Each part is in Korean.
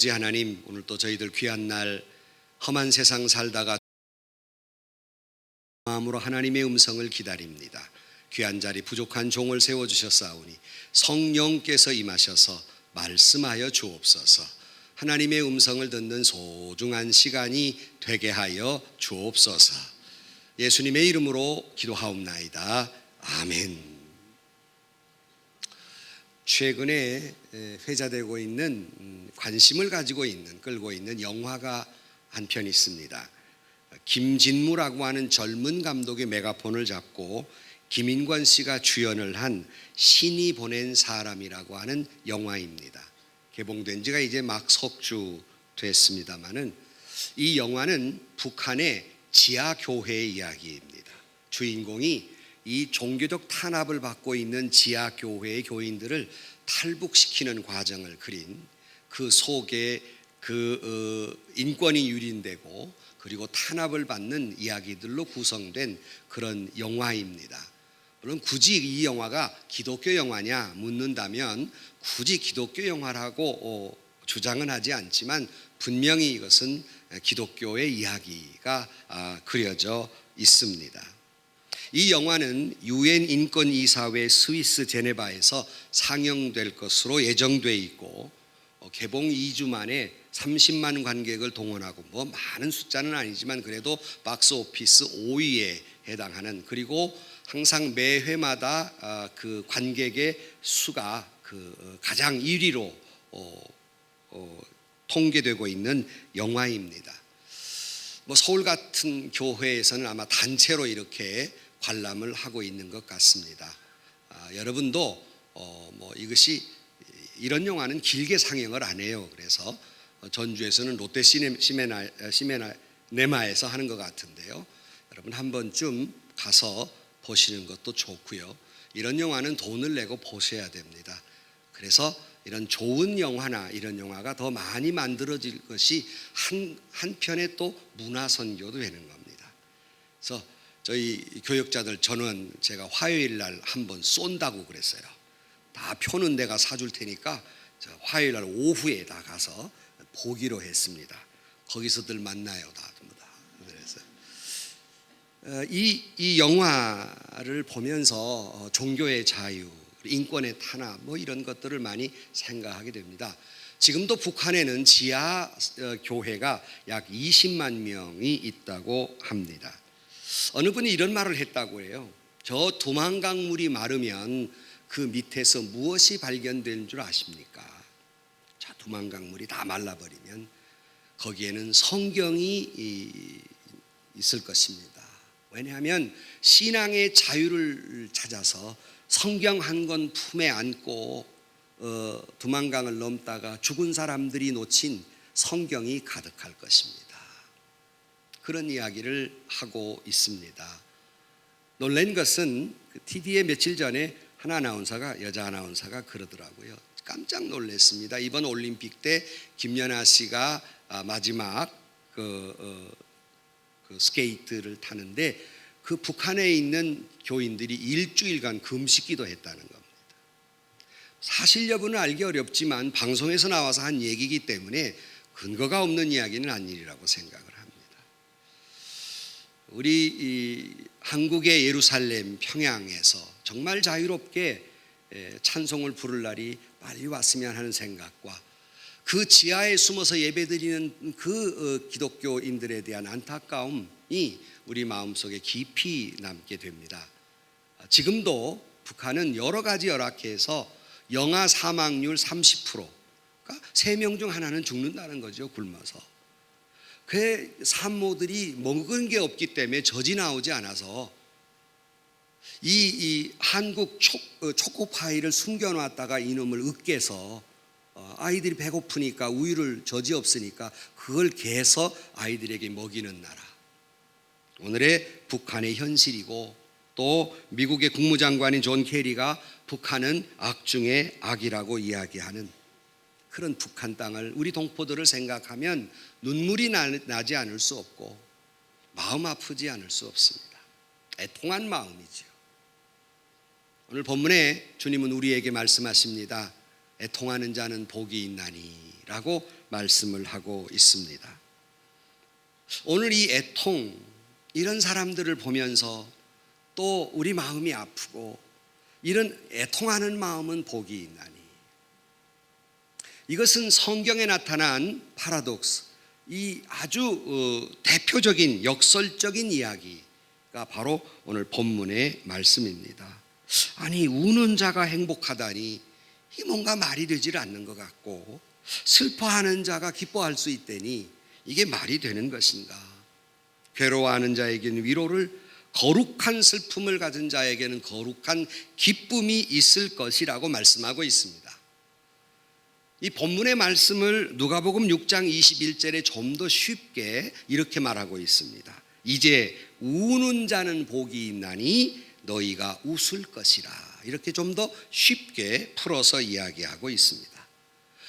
아버지 하나님, 오늘 또 저희들 귀한 날 험한 세상 살다가 마음으로 하나님의 음성을 기다립니다. 귀한 자리 부족한 종을 세워주셨사오니 성령께서 임하셔서 말씀하여 주옵소서. 하나님의 음성을 듣는 소중한 시간이 되게 하여 주옵소서. 예수님의 이름으로 기도하옵나이다. 아멘. 최근에 회자되고 있는, 관심을 가지고 있는, 끌고 있는 영화가 한 편 있습니다. 김진무라고 하는 젊은 감독의 메가폰을 잡고 김인권 씨가 주연을 한 신이 보낸 사람이라고 하는 영화입니다. 개봉된 지가 이제 막 석 주 됐습니다마는 이 영화는 북한의 지하교회의 이야기입니다. 주인공이 이 종교적 탄압을 받고 있는 지하교회의 교인들을 탈북시키는 과정을 그린, 그 속에 인권이 유린되고 그리고 탄압을 받는 이야기들로 구성된 그런 영화입니다. 물론 굳이 이 영화가 기독교 영화냐 묻는다면 굳이 기독교 영화라고 주장은 하지 않지만 분명히 이것은 기독교의 이야기가 그려져 있습니다. 이 영화는 유엔 인권이사회 스위스 제네바에서 상영될 것으로 예정돼 있고 개봉 2주 만에 30만 관객을 동원하고, 뭐 많은 숫자는 아니지만 그래도 박스 오피스 5위에 해당하는, 그리고 항상 매 회마다 그 관객의 수가 가장 1위로 통계되고 있는 영화입니다. 뭐 서울 같은 교회에서는 아마 단체로 이렇게 관람을 하고 있는 것 같습니다. 여러분도 뭐 이것이, 이런 영화는 길게 상영을 안 해요. 그래서 전주에서는 롯데 시네마에서 하는 것 같은데요. 여러분 한 번쯤 가서 보시는 것도 좋고요. 이런 영화는 돈을 내고 보셔야 됩니다. 그래서 이런 좋은 영화나 이런 영화가 더 많이 만들어질 것이 한편의 또 문화선교도 되는 겁니다. 그래서 저희 교역자들 전원 제가 화요일 날 한번 쏜다고 그랬어요. 다 표는 내가 사줄 테니까 화요일 날 오후에 다 가서 보기로 했습니다. 거기서들 만나요, 다. 그래서 이 영화를 보면서 종교의 자유, 인권의 탄압, 뭐 이런 것들을 많이 생각하게 됩니다. 지금도 북한에는 지하 교회가 약 20만 명이 있다고 합니다. 어느 분이 이런 말을 했다고 해요. 저 두만강물이 마르면 그 밑에서 무엇이 발견되는 줄 아십니까? 자, 두만강물이 다 말라버리면 거기에는 성경이 있을 것입니다. 왜냐하면 신앙의 자유를 찾아서 성경 한 권 품에 안고 두만강을 넘다가 죽은 사람들이 놓친 성경이 가득할 것입니다. 그런 이야기를 하고 있습니다. 놀란 것은 TV에 며칠 전에 한 아나운서가, 여자 아나운서가 그러더라고요. 깜짝 놀랐습니다. 이번 올림픽 때 김연아 씨가 마지막 스케이트를 타는데 그 북한에 있는 교인들이 일주일간 금식기도 했다는 겁니다. 사실 여부는 알기 어렵지만 방송에서 나와서 한 얘기이기 때문에 근거가 없는 이야기는 아니라고 생각을 합니다. 우리 한국의 예루살렘, 평양에서 정말 자유롭게 찬송을 부를 날이 빨리 왔으면 하는 생각과 그 지하에 숨어서 예배드리는 그 기독교인들에 대한 안타까움이 우리 마음속에 깊이 남게 됩니다. 지금도 북한은 여러 가지 열악해서 영아 사망률 30%, 그러니까 3명 중 하나는 죽는다는 거죠, 굶어서. 그 산모들이 먹은 게 없기 때문에 젖이 나오지 않아서 이 한국 초코파이를 숨겨놨다가 이놈을 으깨서 아이들이 배고프니까 우유를, 젖이 없으니까 그걸 개서 아이들에게 먹이는 나라. 오늘의 북한의 현실이고, 또 미국의 국무장관인 존 케리가 북한은 악 중에 악이라고 이야기하는 그런 북한 땅을, 우리 동포들을 생각하면 눈물이 나지 않을 수 없고 마음 아프지 않을 수 없습니다. 애통한 마음이죠. 오늘 본문에 주님은 우리에게 말씀하십니다. 애통하는 자는 복이 있나니라고 말씀을 하고 있습니다. 오늘 이 애통, 이런 사람들을 보면서 또 우리 마음이 아프고 이런 애통하는 마음은 복이 있나니, 이것은 성경에 나타난 파라독스, 이 아주 대표적인 역설적인 이야기가 바로 오늘 본문의 말씀입니다. 아니, 우는 자가 행복하다니, 이 뭔가 말이 되질 않는 것 같고, 슬퍼하는 자가 기뻐할 수 있다니 이게 말이 되는 것인가? 괴로워하는 자에게는 위로를, 거룩한 슬픔을 가진 자에게는 거룩한 기쁨이 있을 것이라고 말씀하고 있습니다. 이 본문의 말씀을 누가복음 6장 21절에 좀 더 쉽게 이렇게 말하고 있습니다. 이제 우는 자는 복이 있나니 너희가 웃을 것이라. 이렇게 좀 더 쉽게 풀어서 이야기하고 있습니다.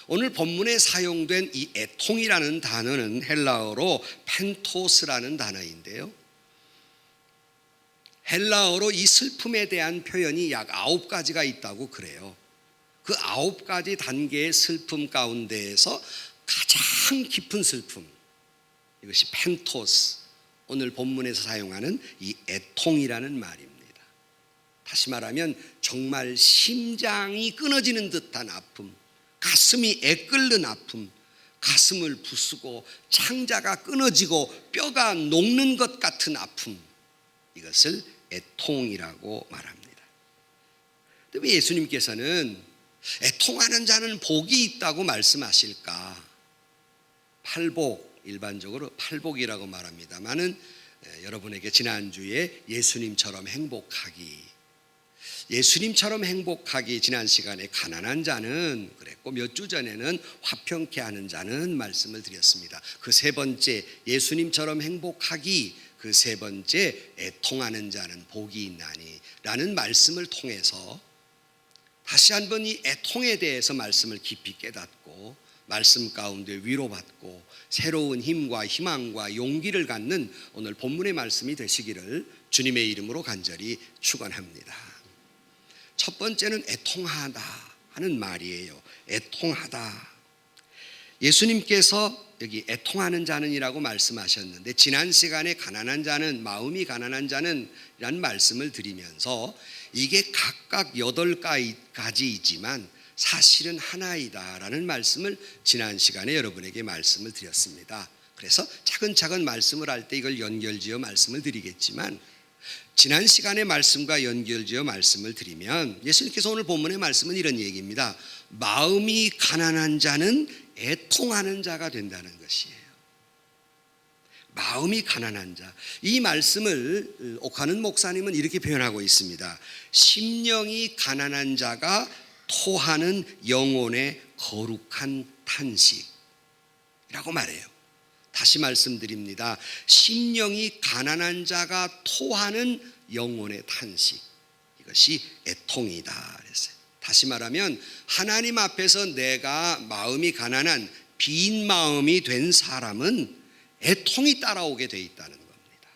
오늘 본문에 사용된 이 애통이라는 단어는 헬라어로 펜토스라는 단어인데요, 헬라어로 이 슬픔에 대한 표현이 약 9가지가 있다고 그래요. 그 9가지 단계의 슬픔 가운데에서 가장 깊은 슬픔, 이것이 펜토스, 오늘 본문에서 사용하는 이 애통이라는 말입니다. 다시 말하면 정말 심장이 끊어지는 듯한 아픔, 가슴이 애끓는 아픔, 가슴을 부수고 창자가 끊어지고 뼈가 녹는 것 같은 아픔, 이것을 애통이라고 말합니다. 근데 왜 예수님께서는 애통하는 자는 복이 있다고 말씀하실까? 팔복, 일반적으로 팔복이라고 말합니다만은 여러분에게 지난주에 예수님처럼 행복하기, 예수님처럼 행복하기, 지난 시간에 가난한 자는 그랬고, 몇 주 전에는 화평케 하는 자는 말씀을 드렸습니다. 그 세 번째 예수님처럼 행복하기, 그 세 번째 애통하는 자는 복이 있나니 라는 말씀을 통해서 다시 한번 이 애통에 대해서 말씀을 깊이 깨닫고 말씀 가운데 위로받고 새로운 힘과 희망과 용기를 갖는 오늘 본문의 말씀이 되시기를 주님의 이름으로 간절히 축원합니다. 첫 번째는 애통하다 하는 말이에요. 애통하다. 예수님께서 여기 애통하는 자는이라고 말씀하셨는데, 지난 시간에 가난한 자는, 마음이 가난한 자는 이란 말씀을 드리면서 이게 각각 8가지이지만 사실은 하나이다라는 말씀을 지난 시간에 여러분에게 말씀을 드렸습니다. 그래서 차근차근 말씀을 할 때 이걸 연결지어 말씀을 드리겠지만, 지난 시간의 말씀과 연결지어 말씀을 드리면 예수님께서 오늘 본문의 말씀은 이런 얘기입니다. 마음이 가난한 자는 애통하는 자가 된다는 것이에요. 마음이 가난한 자, 이 말씀을 옥하는 목사님은 이렇게 표현하고 있습니다. 심령이 가난한 자가 토하는 영혼의 거룩한 탄식이라고 말해요. 다시 말씀드립니다. 심령이 가난한 자가 토하는 영혼의 탄식, 이것이 애통이다 그랬어요. 다시 말하면 하나님 앞에서 내가 마음이 가난한 빈 마음이 된 사람은 애통이 따라오게 돼 있다는 겁니다.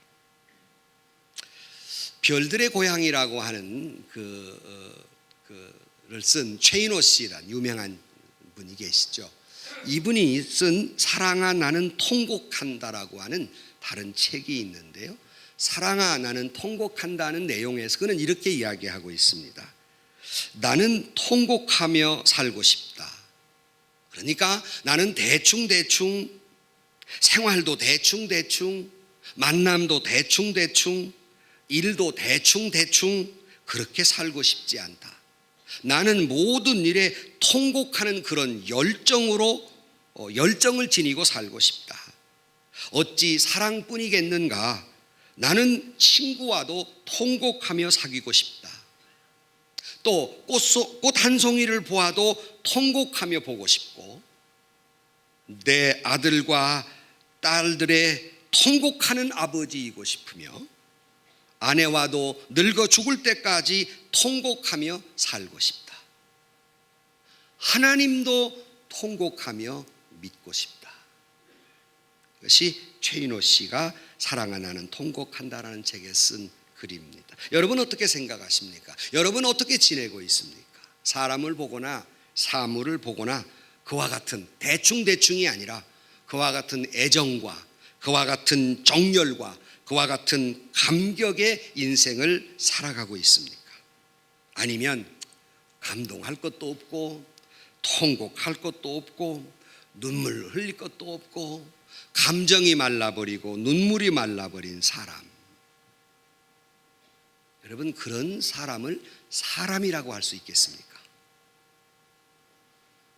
별들의 고향이라고 하는 그를 쓴 최인호 씨란 유명한 분이 계시죠. 이분이 쓴 사랑아 나는 통곡한다라고 하는 다른 책이 있는데요, 사랑아 나는 통곡한다는 내용에서 그는 이렇게 이야기하고 있습니다. 나는 통곡하며 살고 싶다. 그러니까 나는 대충 생활도 대충, 만남도 대충, 일도 대충 그렇게 살고 싶지 않다. 나는 모든 일에 통곡하는 그런 열정을 지니고 살고 싶다. 어찌 사랑뿐이겠는가? 나는 친구와도 통곡하며 사귀고 싶다. 또 꽃 한 송이를 보아도 통곡하며 보고 싶고, 내 아들과 딸들의 통곡하는 아버지이고 싶으며, 아내와도 늙어 죽을 때까지 통곡하며 살고 싶다. 하나님도 통곡하며 믿고 싶다. 이것이 최인호 씨가 사랑아 나는 통곡한다라는 책에 쓴 글입니다. 여러분 어떻게 생각하십니까? 여러분 어떻게 지내고 있습니까? 사람을 보거나 사물을 보거나 그와 같은 대충이 아니라 그와 같은 애정과 그와 같은 정열과 그와 같은 감격의 인생을 살아가고 있습니까? 아니면 감동할 것도 없고 통곡할 것도 없고 눈물 흘릴 것도 없고 감정이 말라버리고 눈물이 말라버린 사람. 여러분, 그런 사람을 사람이라고 할 수 있겠습니까?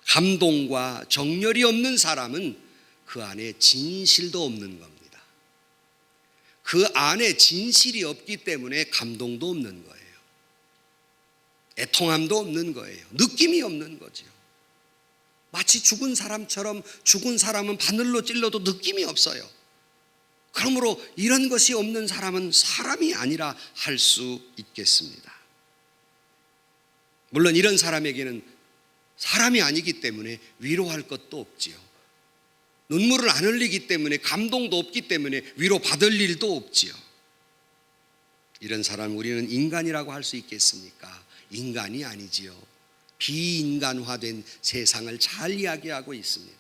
감동과 정열이 없는 사람은 그 안에 진실도 없는 겁니다. 그 안에 진실이 없기 때문에 감동도 없는 거예요. 애통함도 없는 거예요. 느낌이 없는 거죠. 마치 죽은 사람처럼 죽은 사람은 바늘로 찔러도 느낌이 없어요. 그러므로 이런 것이 없는 사람은 사람이 아니라 할 수 있겠습니다. 물론 이런 사람에게는 사람이 아니기 때문에 위로할 것도 없지요. 눈물을 안 흘리기 때문에 감동도 없기 때문에 위로받을 일도 없지요. 이런 사람 우리는 인간이라고 할 수 있겠습니까? 인간이 아니지요. 비인간화된 세상을 잘 이야기하고 있습니다.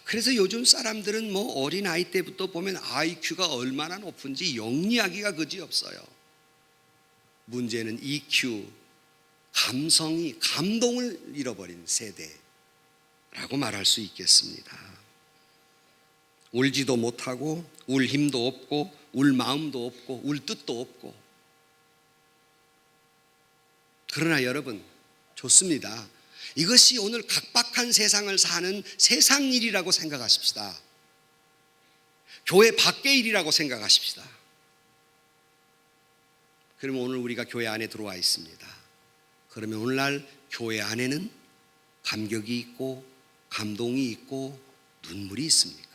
그래서 요즘 사람들은 어린아이 때부터 보면 IQ가 얼마나 높은지 영리하기가 그지없어요. 문제는 EQ, 감성이 감동을 잃어버린 세대라고 말할 수 있겠습니다. 울지도 못하고 울 힘도 없고 울 마음도 없고 울 뜻도 없고. 그러나 여러분, 좋습니다. 이것이 오늘 각박한 세상을 사는 세상 일이라고 생각하십시다. 교회 밖의 일이라고 생각하십시다. 그러면 오늘 우리가 교회 안에 들어와 있습니다. 그러면 오늘날 교회 안에는 감격이 있고 감동이 있고 눈물이 있습니까?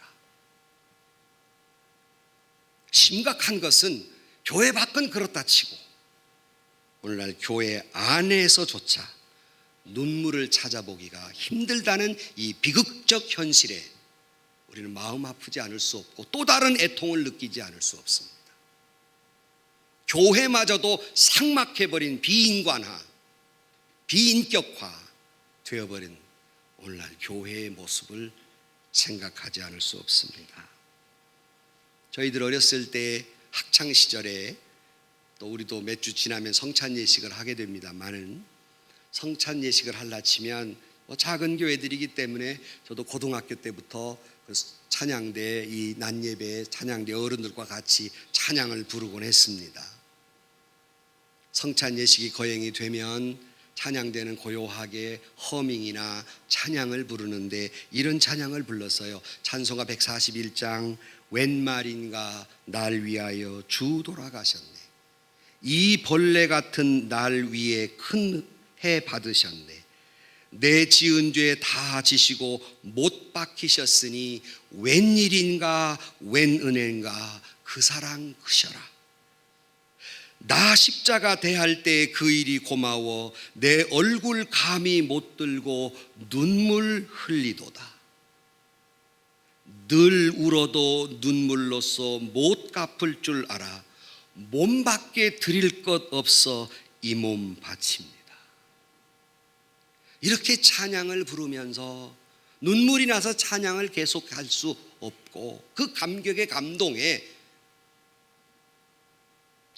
심각한 것은 교회 밖은 그렇다 치고 오늘날 교회 안에서조차 눈물을 찾아보기가 힘들다는 이 비극적 현실에 우리는 마음 아프지 않을 수 없고 또 다른 애통을 느끼지 않을 수 없습니다. 교회마저도 삭막해버린 비인간화, 비인격화 되어버린 오늘날 교회의 모습을 생각하지 않을 수 없습니다. 저희들 어렸을 때 학창시절에 또 우리도 몇 주 지나면 성찬 예식을 하게 됩니다만은 성찬 예식을 하려 치면 작은 교회들이기 때문에 저도 고등학교 때부터 찬양대 이 낮예배 찬양대 어른들과 같이 찬양을 부르곤 했습니다. 성찬 예식이 거행이 되면 찬양대는 고요하게 허밍이나 찬양을 부르는데 이런 찬양을 불렀어요. 찬송가 141장 웬 말인가 날 위하여 주 돌아가셨네. 이 벌레 같은 날 위에 큰 해 받으셨네. 내 지은 죄 다 지시고 못 박히셨으니 웬일인가 웬 은혜인가 그 사랑 크셔라. 나 십자가 대할 때 그 일이 고마워 내 얼굴 감히 못 들고 눈물 흘리도다. 늘 울어도 눈물로써 못 갚을 줄 알아 몸밖에 드릴 것 없어 이 몸 바칩니다. 이렇게 찬양을 부르면서 눈물이 나서 찬양을 계속할 수 없고 그 감격의 감동에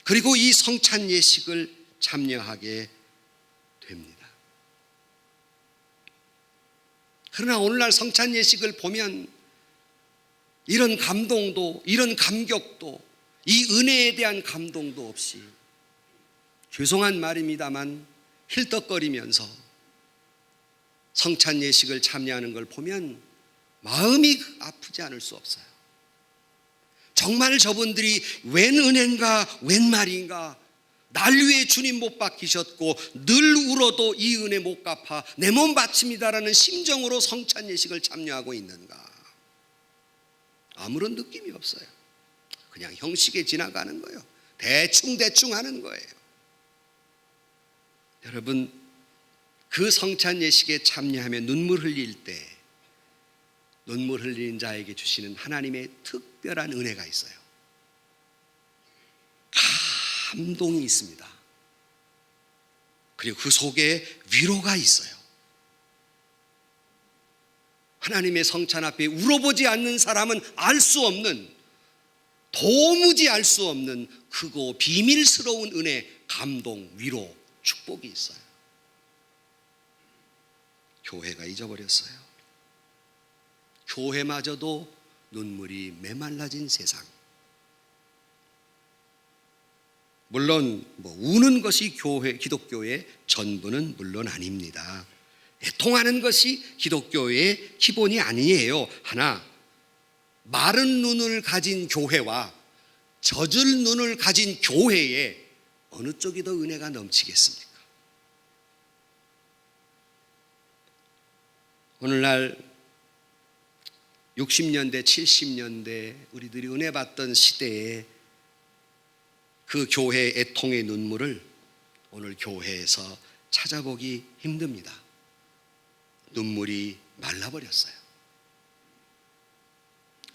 그리고 이 성찬 예식을 참여하게 됩니다. 그러나 오늘날 성찬 예식을 보면 이런 감동도 이런 감격도 이 은혜에 대한 감동도 없이 죄송한 말입니다만 힐떡거리면서 성찬 예식을 참여하는 걸 보면 마음이 아프지 않을 수 없어요. 정말 저분들이 웬 은혜인가 웬 말인가 날 위해 주님 못 박히셨고 늘 울어도 이 은혜 못 갚아 내 몸 바칩니다라는 심정으로 성찬 예식을 참여하고 있는가. 아무런 느낌이 없어요. 그냥 형식에 지나가는 거예요. 대충 하는 거예요. 여러분, 그 성찬 예식에 참여하며 눈물 흘릴 때 눈물 흘리는 자에게 주시는 하나님의 특별한 은혜가 있어요. 감동이 있습니다. 그리고 그 속에 위로가 있어요. 하나님의 성찬 앞에 울어보지 않는 사람은 알 수 없는, 도무지 알 수 없는 크고 비밀스러운 은혜, 감동, 위로, 축복이 있어요. 교회가 잊어버렸어요. 교회마저도 눈물이 메말라진 세상. 물론 우는 것이 기독교의 전부는 물론 아닙니다. 애통하는 것이 기독교의 기본이 아니에요. 하나, 마른 눈을 가진 교회와 젖을 눈을 가진 교회에 어느 쪽이 더 은혜가 넘치겠습니까? 오늘날 60년대, 70년대 우리들이 은혜 받던 시대에 그 교회의 애통의 눈물을 오늘 교회에서 찾아보기 힘듭니다. 눈물이 말라버렸어요.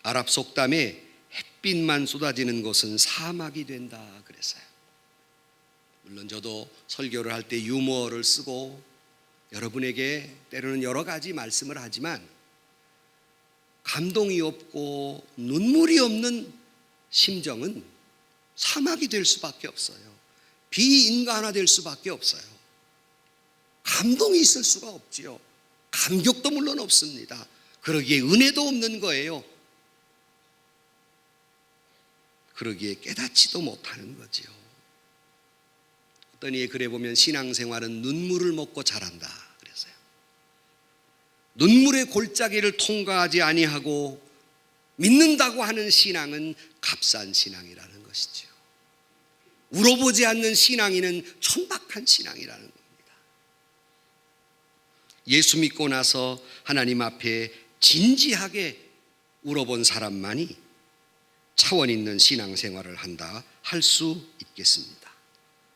아랍 속담에 햇빛만 쏟아지는 곳은 사막이 된다 그랬어요. 물론 저도 설교를 할 때 유머를 쓰고 여러분에게 때로는 여러 가지 말씀을 하지만 감동이 없고 눈물이 없는 심정은 사막이 될 수밖에 없어요. 비인간화될 수밖에 없어요. 감동이 있을 수가 없지요. 감격도 물론 없습니다. 그러기에 은혜도 없는 거예요. 그러기에 깨닫지도 못하는 거지요. 어떤 이에 글에 보면 신앙생활은 눈물을 먹고 자란다 그랬어요. 눈물의 골짜기를 통과하지 아니하고 믿는다고 하는 신앙은 값싼 신앙이라는 것이죠. 울어보지 않는 신앙인은 천박한 신앙이라는 겁니다. 예수 믿고 나서 하나님 앞에 진지하게 울어본 사람만이 차원 있는 신앙생활을 한다 할 수 있겠습니다.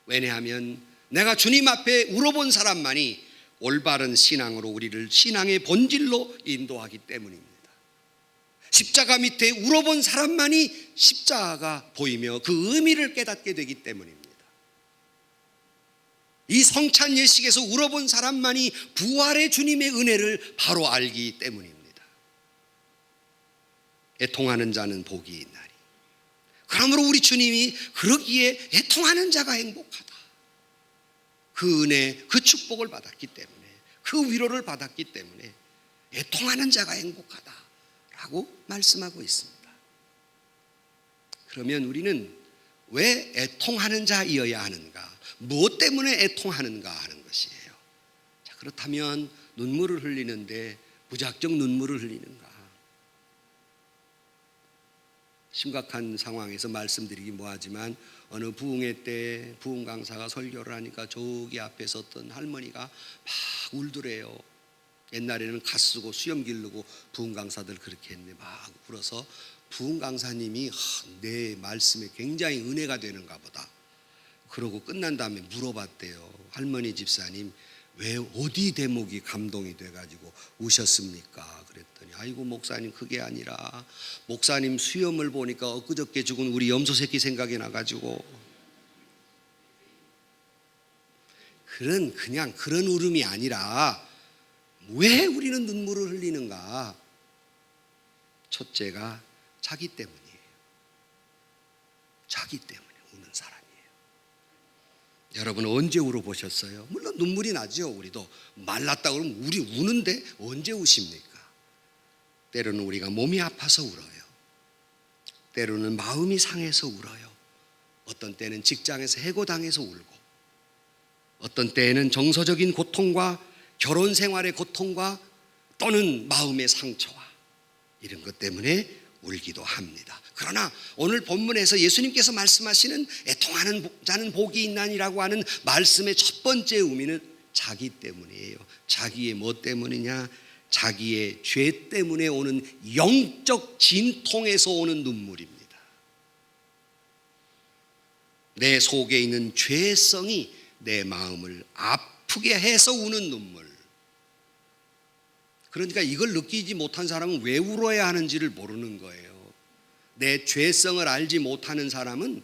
왜냐하면 내가 주님 앞에 울어본 사람만이 올바른 신앙으로 우리를 신앙의 본질로 인도하기 때문입니다. 십자가 밑에 울어본 사람만이 십자가가 보이며 그 의미를 깨닫게 되기 때문입니다. 이 성찬 예식에서 울어본 사람만이 부활의 주님의 은혜를 바로 알기 때문입니다. 애통하는 자는 복이 있나니. 그러므로 우리 주님이 그러기에 애통하는 자가 행복하다. 그 은혜, 그 축복을 받았기 때문에, 그 위로를 받았기 때문에 애통하는 자가 행복하다라고 말씀하고 있습니다. 그러면 우리는 왜 애통하는 자이어야 하는가? 무엇 때문에 애통하는가 하는 것이에요. 자, 그렇다면 눈물을 흘리는데 무작정 눈물을 흘리는가? 심각한 상황에서 말씀드리기 뭐하지만 어느 부흥회 때 부흥 강사가 설교를 하니까 저기 앞에 섰던 할머니가 막 울더래요. 옛날에는 갓 쓰고 수염 기르고 부흥 강사들 그렇게 했는데 막 울어서 부흥 강사님이 내 말씀에 굉장히 은혜가 되는가 보다. 그러고 끝난 다음에 물어봤대요. 할머니 집사님 왜 어디 대목이 감동이 돼가지고 우셨습니까? 그랬더니 아이고 목사님 그게 아니라 목사님 수염을 보니까 엊그저께 죽은 우리 염소 새끼 생각이 나가지고 그냥 그런 울음이 아니라 왜 우리는 눈물을 흘리는가? 첫째가 자기 때문이에요. 자기 때문에 우는 사람이에요. 여러분 언제 울어보셨어요? 물론 눈물이 나죠. 우리도 말랐다 그러면 우리 우는데 언제 우십니까? 때로는 우리가 몸이 아파서 울어요. 때로는 마음이 상해서 울어요. 어떤 때는 직장에서 해고당해서 울고, 어떤 때에는 정서적인 고통과 결혼 생활의 고통과 또는 마음의 상처와 이런 것 때문에 울기도 합니다. 그러나 오늘 본문에서 예수님께서 말씀하시는 애통하는 자는 복이 있나니라고 하는 말씀의 첫 번째 의미는 자기 때문이에요. 자기의 뭐 때문이냐? 자기의 죄 때문에 오는 영적 진통에서 오는 눈물입니다. 내 속에 있는 죄성이 내 마음을 아프게 해서 우는 눈물. 그러니까 이걸 느끼지 못한 사람은 왜 울어야 하는지를 모르는 거예요. 내 죄성을 알지 못하는 사람은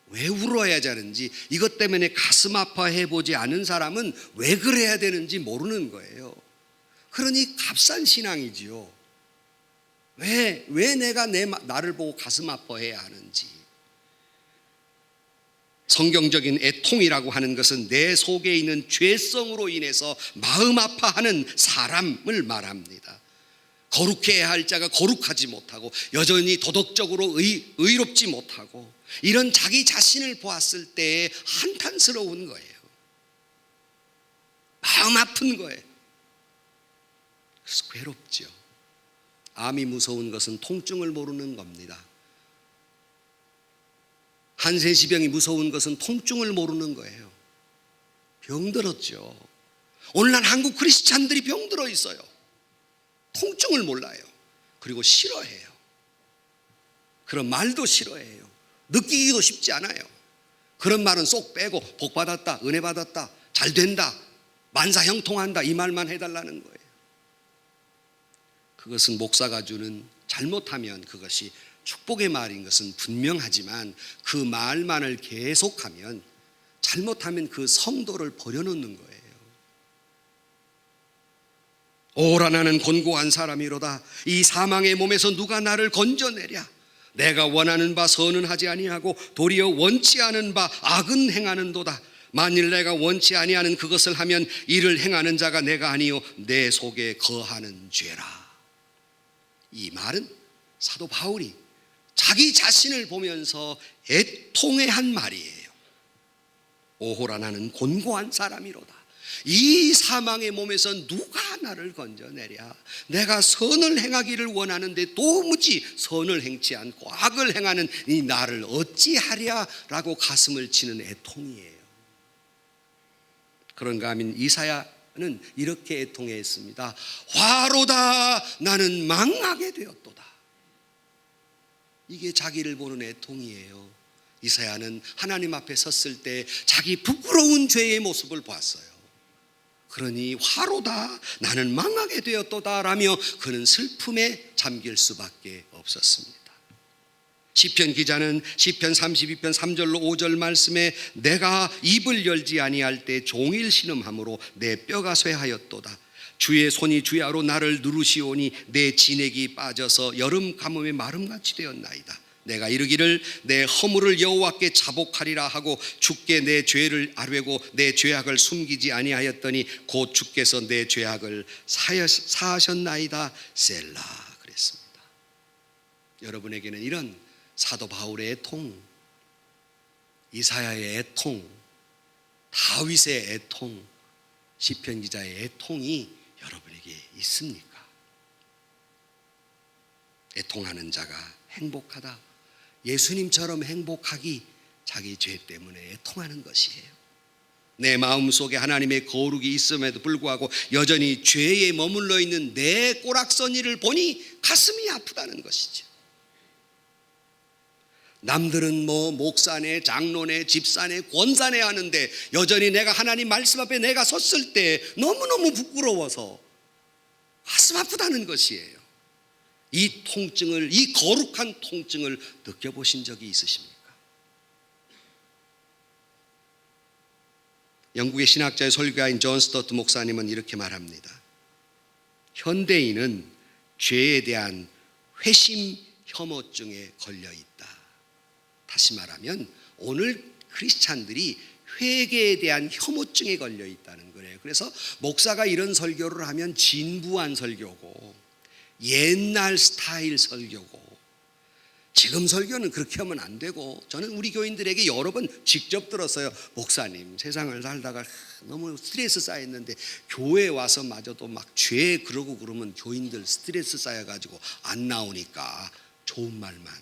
왜 울어야 하는지, 이것 때문에 가슴 아파해 보지 않은 사람은 왜 그래야 되는지 모르는 거예요. 그러니 값싼 신앙이지요. 왜 내가 나를 보고 가슴 아파해야 하는지. 성경적인 애통이라고 하는 것은 내 속에 있는 죄성으로 인해서 마음 아파하는 사람을 말합니다. 거룩해야 할 자가 거룩하지 못하고 여전히 도덕적으로 의롭지 못하고 이런 자기 자신을 보았을 때에 한탄스러운 거예요. 마음 아픈 거예요. 그래서 괴롭죠. 암이 무서운 것은 통증을 모르는 겁니다. 한센시병이 무서운 것은 통증을 모르는 거예요. 병들었죠. 오늘날 한국 크리스찬들이 병들어 있어요. 통증을 몰라요. 그리고 싫어해요. 그런 말도 싫어해요. 느끼기도 쉽지 않아요. 그런 말은 쏙 빼고 복 받았다, 은혜 받았다, 잘 된다, 만사 형통한다 이 말만 해달라는 거예요. 그것은 목사가 주는, 잘못하면 그것이 축복의 말인 것은 분명하지만 그 말만을 계속하면, 잘못하면 그 성도를 버려놓는 거예요. 오라 나는 곤고한 사람이로다. 이 사망의 몸에서 누가 나를 건져내랴. 내가 원하는 바 선은 하지 아니하고 도리어 원치 않은 바 악은 행하는도다. 만일 내가 원치 아니하는 그것을 하면 이를 행하는 자가 내가 아니요 내 속에 거하는 죄라. 이 말은 사도 바울이 자기 자신을 보면서 애통해한 말이에요. 오호라 나는 곤고한 사람이로다. 이 사망의 몸에서 누가 나를 건져내랴. 내가 선을 행하기를 원하는데 도무지 선을 행치 않고 악을 행하는 이 나를 어찌하랴 라고 가슴을 치는 애통이에요. 그런가 하면 이사야는 이렇게 애통했습니다. 화로다 나는 망하게 되었도다. 이게 자기를 보는 애통이에요. 이사야는 하나님 앞에 섰을 때 자기 부끄러운 죄의 모습을 보았어요. 그러니 화로다 나는 망하게 되었도다 라며 그는 슬픔에 잠길 수밖에 없었습니다. 시편 기자는 시편 32편 3절로 5절 말씀에 내가 입을 열지 아니할 때 종일 신음함으로 내 뼈가 쇠하였도다. 주의 손이 주야로 나를 누르시오니 내 진액이 빠져서 여름 가뭄에 마름같이 되었나이다. 내가 이르기를 내 허물을 여호와께 자복하리라 하고 주께 내 죄를 아뢰고 내 죄악을 숨기지 아니하였더니 곧 주께서 내 죄악을 사하셨나이다 셀라 그랬습니다. 여러분에게는 이런 사도 바울의 애통, 이사야의 애통, 다윗의 애통, 시편 기자의 애통이 여러분에게 있습니까? 애통하는 자가 행복하다. 예수님처럼 행복하기 자기 죄 때문에 애통하는 것이에요. 내 마음속에 하나님의 거룩이 있음에도 불구하고 여전히 죄에 머물러 있는 내 꼬락서니를 보니 가슴이 아프다는 것이죠. 남들은 뭐 목사네, 장로네, 집사네, 권사네 하는데 여전히 내가 하나님 말씀 앞에 내가 섰을 때 너무너무 부끄러워서 가슴 아프다는 것이에요. 이 통증을, 이 거룩한 통증을 느껴보신 적이 있으십니까? 영국의 신학자의 설교가인 존 스토트 목사님은 이렇게 말합니다. 현대인은 죄에 대한 회심 혐오증에 걸려 있다. 다시 말하면 오늘 크리스찬들이 회개에 대한 혐오증에 걸려 있다는 거예요. 그래서 목사가 이런 설교를 하면 진부한 설교고 옛날 스타일 설교고, 지금 설교는 그렇게 하면 안 되고, 저는 우리 교인들에게 여러 번 직접 들었어요. 목사님, 세상을 살다가 너무 스트레스 쌓였는데 교회 와서 마저도 막 죄 그러고 그러면 교인들 스트레스 쌓여가지고 안 나오니까 좋은 말만,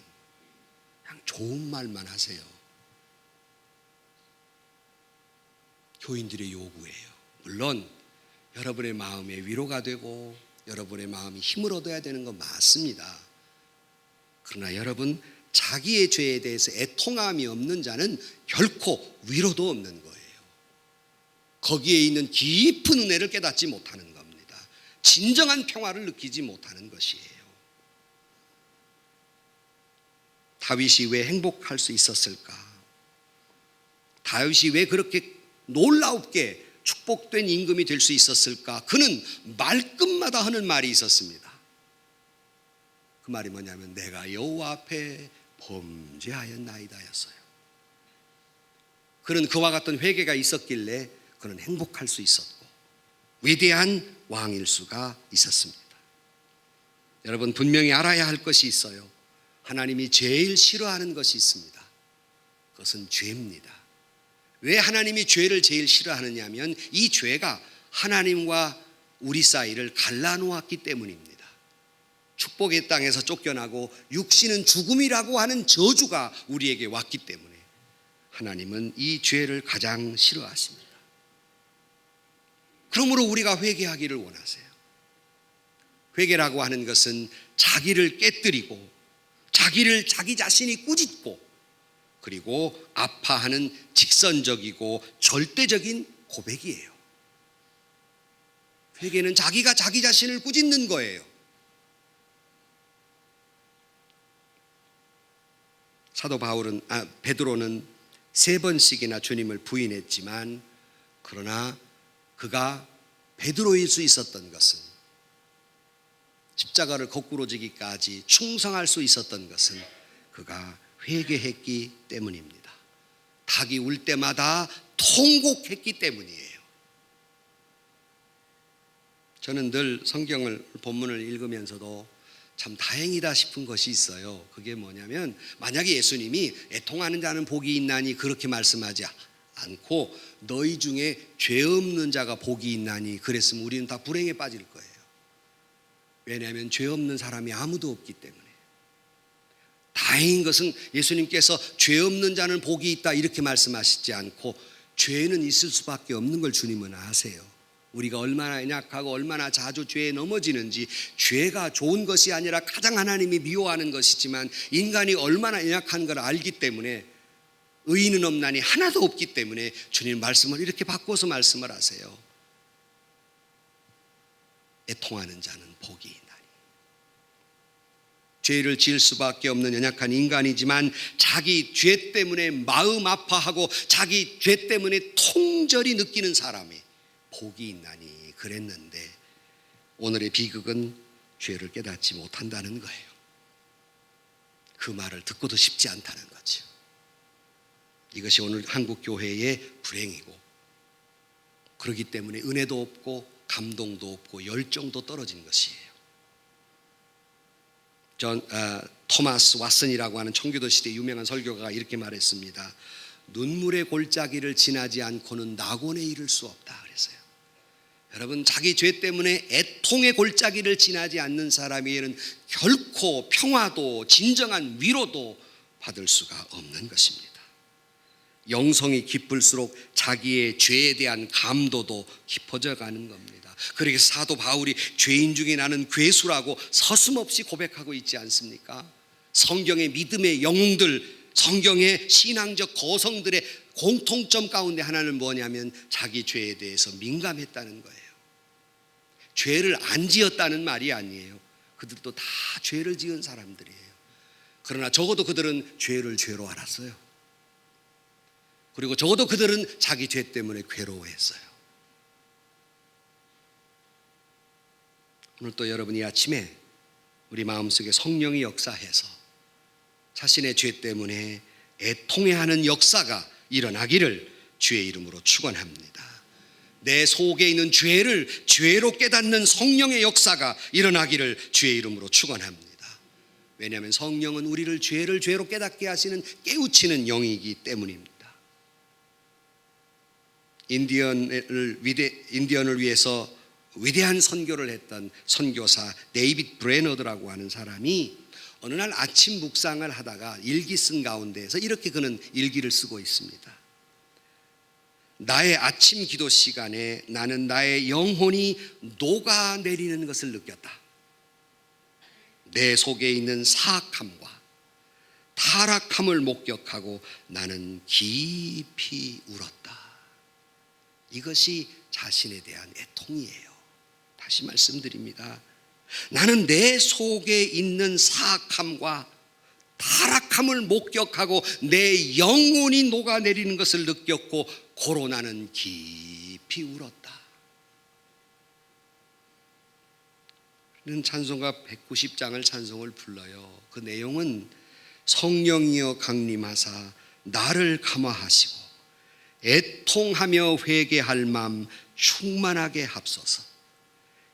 그냥 좋은 말만 하세요. 교인들의 요구예요. 물론 여러분의 마음에 위로가 되고 여러분의 마음이 힘을 얻어야 되는 건 맞습니다. 그러나 여러분, 자기의 죄에 대해서 애통함이 없는 자는 결코 위로도 없는 거예요. 거기에 있는 깊은 은혜를 깨닫지 못하는 겁니다. 진정한 평화를 느끼지 못하는 것이에요. 다윗이 왜 행복할 수 있었을까? 다윗이 왜 그렇게 놀랍게 축복된 임금이 될 수 있었을까? 그는 말끝마다 하는 말이 있었습니다. 그 말이 뭐냐면 내가 여호와 앞에 범죄하였나이다였어요. 그는 그와 같은 회개가 있었길래 그는 행복할 수 있었고 위대한 왕일 수가 있었습니다. 여러분, 분명히 알아야 할 것이 있어요. 하나님이 제일 싫어하는 것이 있습니다. 그것은 죄입니다. 왜 하나님이 죄를 제일 싫어하느냐 하면 이 죄가 하나님과 우리 사이를 갈라놓았기 때문입니다. 축복의 땅에서 쫓겨나고 육신은 죽음이라고 하는 저주가 우리에게 왔기 때문에 하나님은 이 죄를 가장 싫어하십니다. 그러므로 우리가 회개하기를 원하세요. 회개라고 하는 것은 자기를 깨뜨리고 자기 자신이 꾸짖고 그리고 아파하는 직선적이고 절대적인 고백이에요. 회개는 자기가 자기 자신을 꾸짖는 거예요. 사도 베드로는 3번씩이나 주님을 부인했지만 그러나 그가 베드로일 수 있었던 것은 십자가를 거꾸로 지기까지 충성할 수 있었던 것은 그가 회개했기 때문입니다. 닭이 울 때마다 통곡했기 때문이에요. 저는 늘 성경을 본문을 읽으면서도 참 다행이다 싶은 것이 있어요. 그게 뭐냐면 만약에 예수님이 애통하는 자는 복이 있나니 그렇게 말씀하지 않고 너희 중에 죄 없는 자가 복이 있나니 그랬으면 우리는 다 불행에 빠질 거예요. 왜냐하면 죄 없는 사람이 아무도 없기 때문에. 다행인 것은 예수님께서 죄 없는 자는 복이 있다 이렇게 말씀하시지 않고 죄는 있을 수밖에 없는 걸 주님은 아세요. 우리가 얼마나 연약하고 얼마나 자주 죄에 넘어지는지, 죄가 좋은 것이 아니라 가장 하나님이 미워하는 것이지만 인간이 얼마나 연약한 걸 알기 때문에 의인은 없나니 하나도 없기 때문에 주님 말씀을 이렇게 바꿔서 말씀을 하세요. 애통하는 자는 복이 있나니. 죄를 지을 수밖에 없는 연약한 인간이지만 자기 죄 때문에 마음 아파하고 자기 죄 때문에 통절히 느끼는 사람이 복이 있나니 그랬는데 오늘의 비극은 죄를 깨닫지 못한다는 거예요. 그 말을 듣고도 싶지 않다는 거죠. 이것이 오늘 한국 교회의 불행이고 그렇기 때문에 은혜도 없고 감동도 없고 열정도 떨어진 것이에요. 토마스 왓슨이라고 하는 청교도 시대 유명한 설교가가 이렇게 말했습니다. 눈물의 골짜기를 지나지 않고는 낙원에 이를 수 없다 그랬어요. 여러분, 자기 죄 때문에 애통의 골짜기를 지나지 않는 사람에게는 결코 평화도 진정한 위로도 받을 수가 없는 것입니다. 영성이 깊을수록 자기의 죄에 대한 감도도 깊어져 가는 겁니다. 그래서 사도 바울이 죄인 중에 나는 괴수라고 서슴없이 고백하고 있지 않습니까? 성경의 믿음의 영웅들, 성경의 신앙적 거성들의 공통점 가운데 하나는 뭐냐면 자기 죄에 대해서 민감했다는 거예요. 죄를 안 지었다는 말이 아니에요. 그들도 다 죄를 지은 사람들이에요. 그러나 적어도 그들은 죄를 죄로 알았어요. 그리고 적어도 그들은 자기 죄 때문에 괴로워했어요. 오늘 또 여러분 이 아침에 우리 마음속에 성령이 역사해서 자신의 죄 때문에 애통해하는 역사가 일어나기를 주의 이름으로 축원합니다. 내 속에 있는 죄를 죄로 깨닫는 성령의 역사가 일어나기를 주의 이름으로 축원합니다. 왜냐하면 성령은 우리를 죄를 죄로 깨닫게 하시는 깨우치는 영이기 때문입니다. 인디언을 위해서 위대한 선교를 했던 선교사 데이빗 브레너드라고 하는 사람이 어느 날 아침 묵상을 하다가 일기 쓴 가운데에서 이렇게 그는 일기를 쓰고 있습니다. 나의 아침 기도 시간에 나는 나의 영혼이 녹아내리는 것을 느꼈다. 내 속에 있는 사악함과 타락함을 목격하고 나는 깊이 울었다. 이것이 자신에 대한 애통이에요. 다시 말씀드립니다. 나는 내 속에 있는 사악함과 타락함을 목격하고 내 영혼이 녹아내리는 것을 느꼈고 고로 나는 깊이 깊이 울었다. 는 찬송가 190장을 찬송을 불러요. 그 내용은 성령이여 강림하사 나를 감화하시고 애통하며 회개할 맘 충만하게 합소서.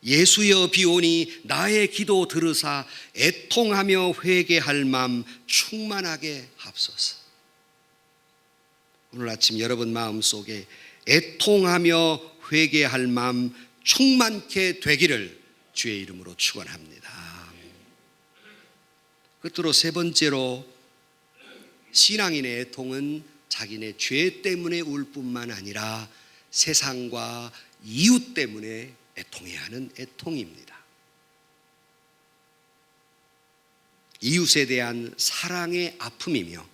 예수여 비오니 나의 기도 들으사 애통하며 회개할 맘 충만하게 합소서. 오늘 아침 여러분 마음속에 애통하며 회개할 맘 충만케 되기를 주의 이름으로 축원합니다. 끝으로 세 번째로, 신앙인의 애통은 자기네 죄 때문에 울 뿐만 아니라 세상과 이웃 때문에 애통해야 하는 애통입니다. 이웃에 대한 사랑의 아픔이며,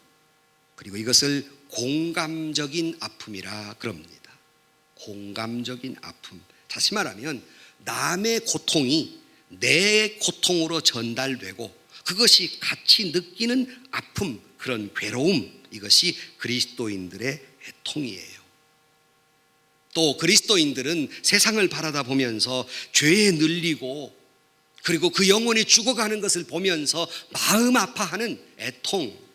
그리고 이것을 공감적인 아픔이라 그럽니다. 공감적인 아픔. 다시 말하면 남의 고통이 내 고통으로 전달되고 그것이 같이 느끼는 아픔, 그런 괴로움, 이것이 그리스도인들의 애통이에요. 또 그리스도인들은 세상을 바라다 보면서 죄에 눌리고 그리고 그 영혼이 죽어가는 것을 보면서 마음 아파하는 애통,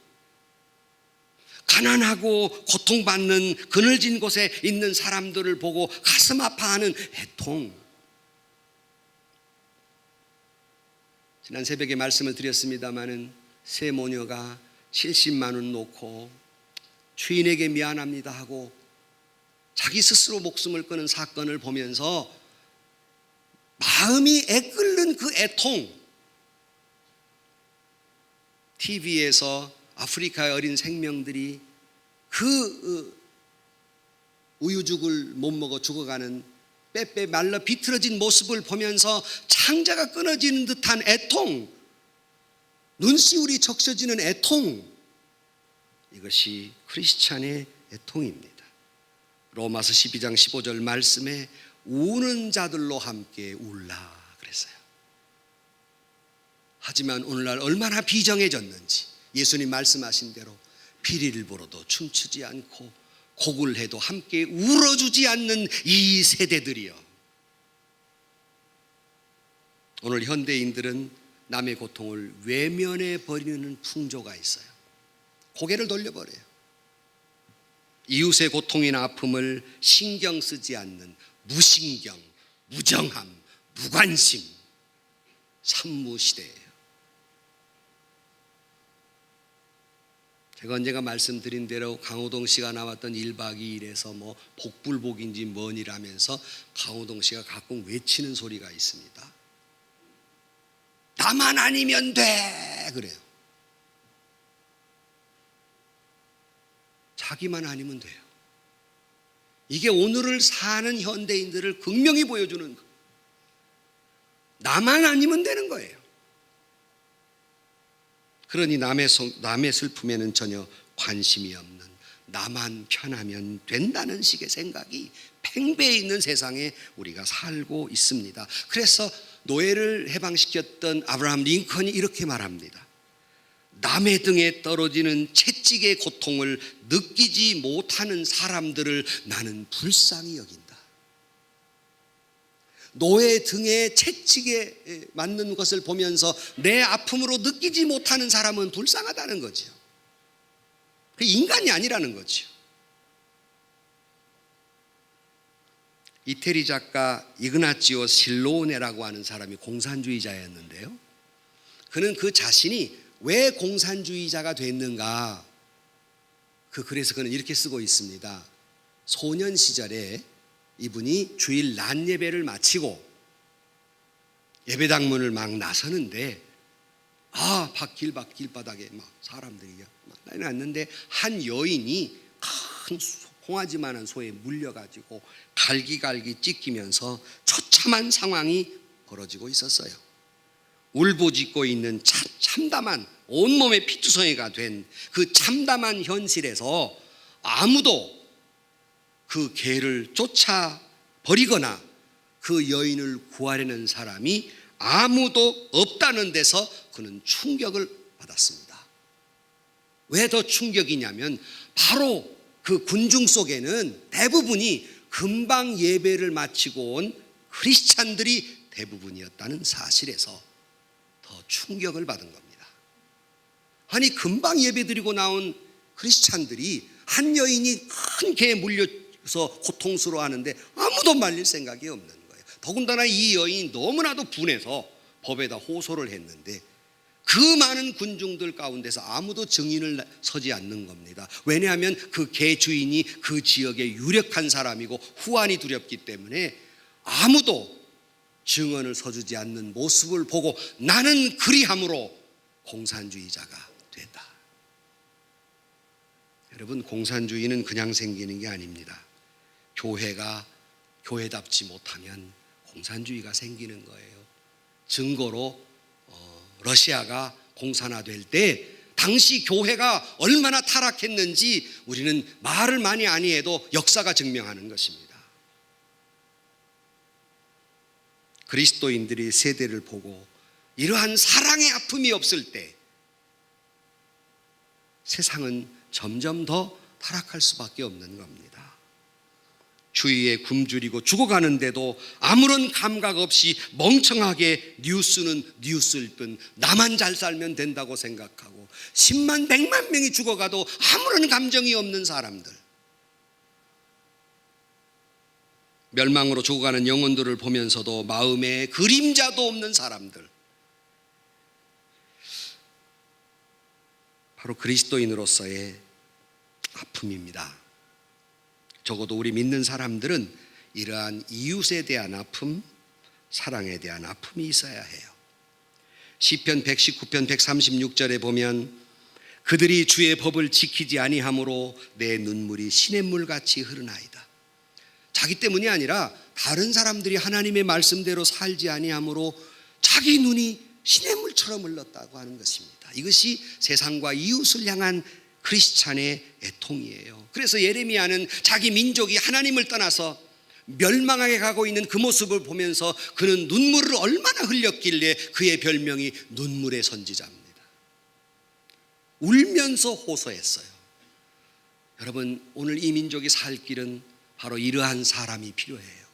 가난하고 고통받는 그늘진 곳에 있는 사람들을 보고 가슴 아파하는 애통. 지난 새벽에 말씀을 드렸습니다마는 새 모녀가 70만 원 놓고 주인에게 미안합니다 하고 자기 스스로 목숨을 끊은 사건을 보면서 마음이 애끓는 그 애통. TV에서 아프리카의 어린 생명들이 그 우유죽을 못 먹어 죽어가는 빼빼 말라 비틀어진 모습을 보면서 창자가 끊어지는 듯한 애통, 눈시울이 적셔지는 애통, 이것이 크리스찬의 애통입니다. 로마서 12장 15절 말씀에 우는 자들로 함께 울라 그랬어요. 하지만 오늘날 얼마나 비정해졌는지, 예수님 말씀하신 대로 피리를 불어도 춤추지 않고 곡을 해도 함께 울어주지 않는 이 세대들이요, 오늘 현대인들은 남의 고통을 외면해 버리는 풍조가 있어요. 고개를 돌려버려요. 이웃의 고통이나 아픔을 신경 쓰지 않는 무신경, 무정함, 무관심, 산무시대예요. 제가 언젠가 말씀드린 대로 강호동 씨가 나왔던 1박 2일에서 뭐 복불복인지 뭐니라면서 강호동 씨가 가끔 외치는 소리가 있습니다. 나만 아니면 돼 그래요. 자기만 아니면 돼요. 이게 오늘을 사는 현대인들을 극명히 보여주는 거. 나만 아니면 되는 거예요. 그러니 남의 슬픔에는 전혀 관심이 없는, 나만 편하면 된다는 식의 생각이 팽배해 있는 세상에 우리가 살고 있습니다. 그래서 노예를 해방시켰던 아브라함 링컨이 이렇게 말합니다. 남의 등에 떨어지는 채찍의 고통을 느끼지 못하는 사람들을 나는 불쌍히 여긴다. 노예 등에 채찍에 맞는 것을 보면서 내 아픔으로 느끼지 못하는 사람은 불쌍하다는 거죠. 그 인간이 아니라는 거죠. 이태리 작가 이그나치오 실로네라고 하는 사람이 공산주의자였는데요, 그는 그 자신이 왜 공산주의자가 됐는가, 그 글에서 그는 이렇게 쓰고 있습니다. 소년 시절에 이분이 주일 낮 예배를 마치고 예배당 문을 막 나서는데 길바닥에 막 사람들이 막 난리 났는데 한 여인이 큰 송아지만한 소에 물려가지고 갈기갈기 찢기면서 처참한 상황이 벌어지고 있었어요. 울부짖고 있는 참담한, 온몸에 피투성이가 된 그 참담한 현실에서 아무도 그 개를 쫓아버리거나 그 여인을 구하려는 사람이 아무도 없다는 데서 그는 충격을 받았습니다. 왜 더 충격이냐면 바로 그 군중 속에는 대부분이 금방 예배를 마치고 온 크리스찬들이 대부분이었다는 사실에서 더 충격을 받은 겁니다. 아니, 금방 예배드리고 나온 크리스찬들이 한 여인이 큰 개에 물려서 고통스러워하는데 아무도 말릴 생각이 없는 거예요. 더군다나 이 여인이 너무나도 분해서 법에다 호소를 했는데 그 많은 군중들 가운데서 아무도 증인을 서지 않는 겁니다. 왜냐하면 그 개 주인이 그 지역의 유력한 사람이고 후환이 두렵기 때문에 아무도 증언을 서주지 않는 모습을 보고 나는 그리함으로 공산주의자가 됐다. 여러분, 공산주의는 그냥 생기는 게 아닙니다. 교회가 교회답지 못하면 공산주의가 생기는 거예요. 증거로 러시아가 공산화될 때 당시 교회가 얼마나 타락했는지 우리는 말을 많이 안 해도 역사가 증명하는 것입니다. 그리스도인들이 세대를 보고 이러한 사랑의 아픔이 없을 때 세상은 점점 더 타락할 수밖에 없는 겁니다. 주위에 굶주리고 죽어가는데도 아무런 감각 없이 멍청하게 뉴스는 뉴스일 뿐 나만 잘 살면 된다고 생각하고 10만 100만 명이 죽어가도 아무런 감정이 없는 사람들, 멸망으로 죽어가는 영혼들을 보면서도 마음에 그림자도 없는 사람들, 바로 그리스도인으로서의 아픔입니다. 적어도 우리 믿는 사람들은 이러한 이웃에 대한 아픔, 사랑에 대한 아픔이 있어야 해요. 시편 119편 136절에 보면 그들이 주의 법을 지키지 아니하므로 내 눈물이 시냇물같이 흐르나이다. 자기 때문이 아니라 다른 사람들이 하나님의 말씀대로 살지 아니하므로 자기 눈이 시냇물처럼 흘렀다고 하는 것입니다. 이것이 세상과 이웃을 향한 크리스찬의 애통이에요. 그래서 예레미야는 자기 민족이 하나님을 떠나서 멸망하게 가고 있는 그 모습을 보면서 그는 눈물을 얼마나 흘렸길래 그의 별명이 눈물의 선지자입니다. 울면서 호소했어요. 여러분, 오늘 이 민족이 살 길은 바로 이러한 사람이 필요해요.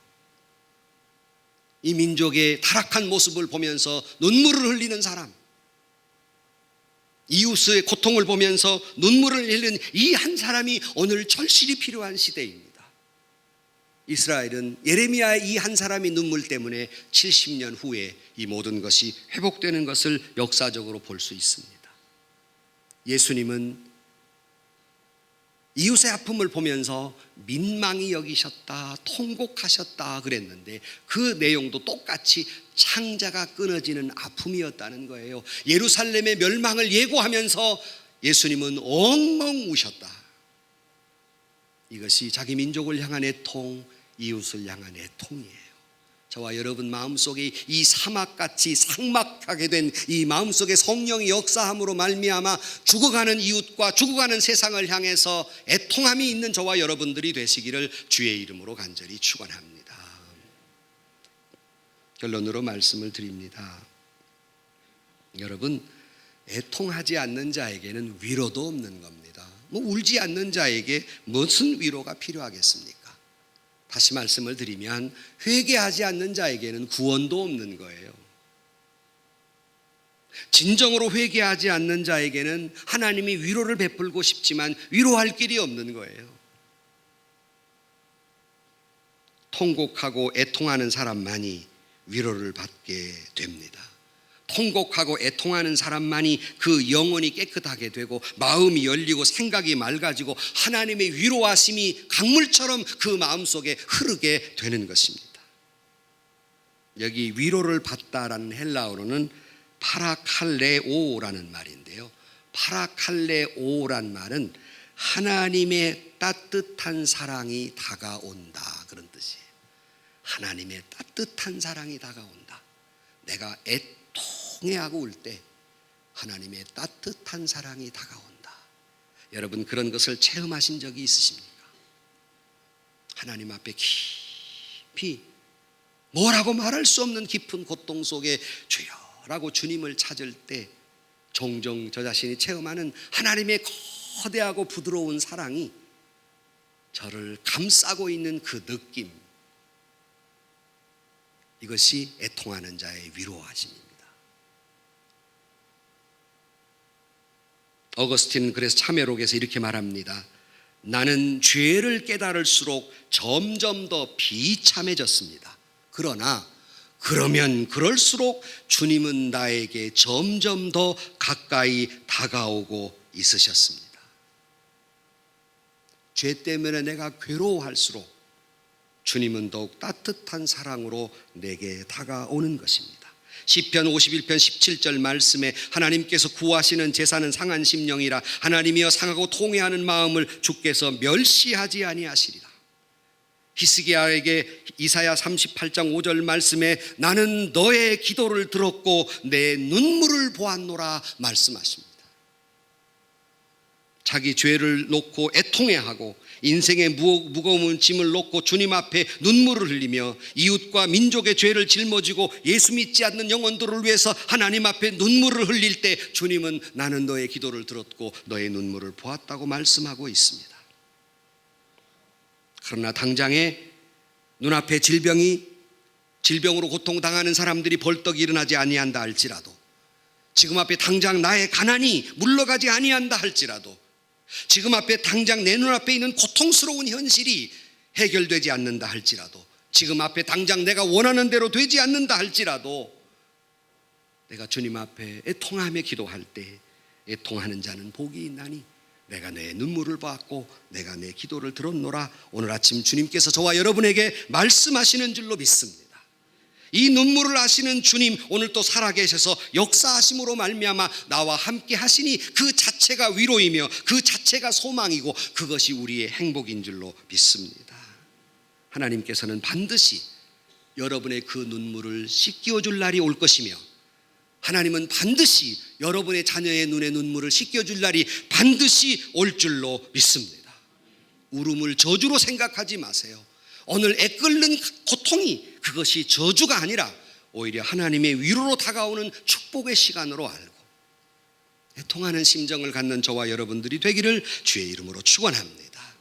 이 민족의 타락한 모습을 보면서 눈물을 흘리는 사람, 이웃의 고통을 보면서 눈물을 흘리는 이 한 사람이 오늘 절실히 필요한 시대입니다. 이스라엘은 예레미야의 이 한 사람의 눈물 때문에 70년 후에 이 모든 것이 회복되는 것을 역사적으로 볼 수 있습니다. 예수님은 이웃의 아픔을 보면서 민망히 여기셨다, 통곡하셨다 그랬는데 그 내용도 똑같이 창자가 끊어지는 아픔이었다는 거예요. 예루살렘의 멸망을 예고하면서 예수님은 엉엉 우셨다. 이것이 자기 민족을 향한 애통, 이웃을 향한 애통이에요. 저와 여러분 마음속에 이 사막같이 삭막하게 된 이 마음속에 성령의 역사함으로 말미암아 죽어가는 이웃과 죽어가는 세상을 향해서 애통함이 있는 저와 여러분들이 되시기를 주의 이름으로 간절히 축원합니다. 결론으로 말씀을 드립니다. 여러분, 애통하지 않는 자에게는 위로도 없는 겁니다. 울지 않는 자에게 무슨 위로가 필요하겠습니까? 다시 말씀을 드리면 회개하지 않는 자에게는 구원도 없는 거예요. 진정으로 회개하지 않는 자에게는 하나님이 위로를 베풀고 싶지만 위로할 길이 없는 거예요. 통곡하고 애통하는 사람만이 위로를 받게 됩니다. 통곡하고 애통하는 사람만이 그 영혼이 깨끗하게 되고 마음이 열리고 생각이 맑아지고 하나님의 위로하심이 강물처럼 그 마음속에 흐르게 되는 것입니다. 여기 위로를 받다라는 헬라어로는 파라칼레오라는 말인데요, 파라칼레오란 말은 하나님의 따뜻한 사랑이 다가온다 그런 뜻이에요. 하나님의 따뜻한 사랑이 다가온다. 내가 애통해하고 울 때 하나님의 따뜻한 사랑이 다가온다. 여러분, 그런 것을 체험하신 적이 있으십니까? 하나님 앞에 깊이 뭐라고 말할 수 없는 깊은 고통 속에 주여라고 주님을 찾을 때 종종 저 자신이 체험하는 하나님의 거대하고 부드러운 사랑이 저를 감싸고 있는 그 느낌, 이것이 애통하는 자의 위로하심입니다. 어거스틴은 그래서 참회록에서 이렇게 말합니다. 나는 죄를 깨달을수록 점점 더 비참해졌습니다. 그러면 그럴수록 주님은 나에게 점점 더 가까이 다가오고 있으셨습니다. 죄 때문에 내가 괴로워할수록 주님은 더욱 따뜻한 사랑으로 내게 다가오는 것입니다. 시편 51편 17절 말씀에 하나님께서 구하시는 제사는 상한 심령이라 하나님이여 상하고 통회하는 마음을 주께서 멸시하지 아니하시리라. 히스기야에게 이사야 38장 5절 말씀에 나는 너의 기도를 들었고 내 눈물을 보았노라 말씀하십니다. 자기 죄를 놓고 애통해하고 인생의 무거운 짐을 놓고 주님 앞에 눈물을 흘리며 이웃과 민족의 죄를 짊어지고 예수 믿지 않는 영혼들을 위해서 하나님 앞에 눈물을 흘릴 때 주님은 나는 너의 기도를 들었고 너의 눈물을 보았다고 말씀하고 있습니다. 그러나 당장에 눈앞에 질병으로 고통당하는 사람들이 벌떡 일어나지 아니한다 할지라도, 지금 앞에 당장 나의 가난이 물러가지 아니한다 할지라도, 지금 앞에 당장 내 눈앞에 있는 고통스러운 현실이 해결되지 않는다 할지라도, 지금 앞에 당장 내가 원하는 대로 되지 않는다 할지라도 내가 주님 앞에 애통하며 기도할 때 애통하는 자는 복이 있나니 내가 내 눈물을 보았고 내가 내 기도를 들었노라. 오늘 아침 주님께서 저와 여러분에게 말씀하시는 줄로 믿습니다. 이 눈물을 아시는 주님, 오늘 또 살아계셔서 역사하심으로 말미암아 나와 함께 하시니 그 자체가 위로이며 그 자체가 소망이고 그것이 우리의 행복인 줄로 믿습니다. 하나님께서는 반드시 여러분의 그 눈물을 씻겨줄 날이 올 것이며, 하나님은 반드시 여러분의 자녀의 눈의 눈물을 씻겨줄 날이 반드시 올 줄로 믿습니다. 울음을 저주로 생각하지 마세요. 오늘 애끓는 고통이 그것이 저주가 아니라 오히려 하나님의 위로로 다가오는 축복의 시간으로 알고 애통하는 심정을 갖는 저와 여러분들이 되기를 주의 이름으로 축원합니다.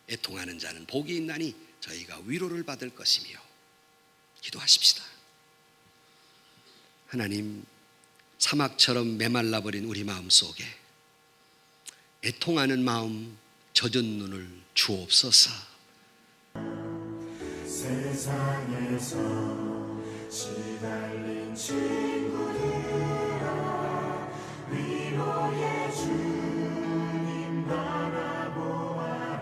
애통하는 자는 복이 있나니 저희가 위로를 받을 것이며. 기도하십시다. 하나님, 사막처럼 메말라버린 우리 마음 속에 애통하는 마음, 젖은 눈을 주옵소서. 세상에서 시달린 친구들아, 위로의 주님 바라보아라.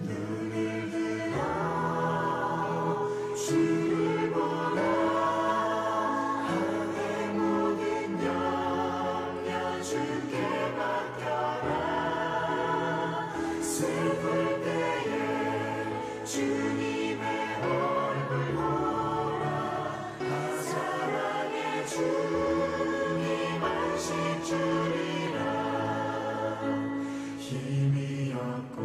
눈을 들어 주를 보라. 하늘의 모든 염려 주께 맡겨라. 슬플 때에 주님의 얼굴 보라. 사랑의 주님 안식 주리라. 힘이 없고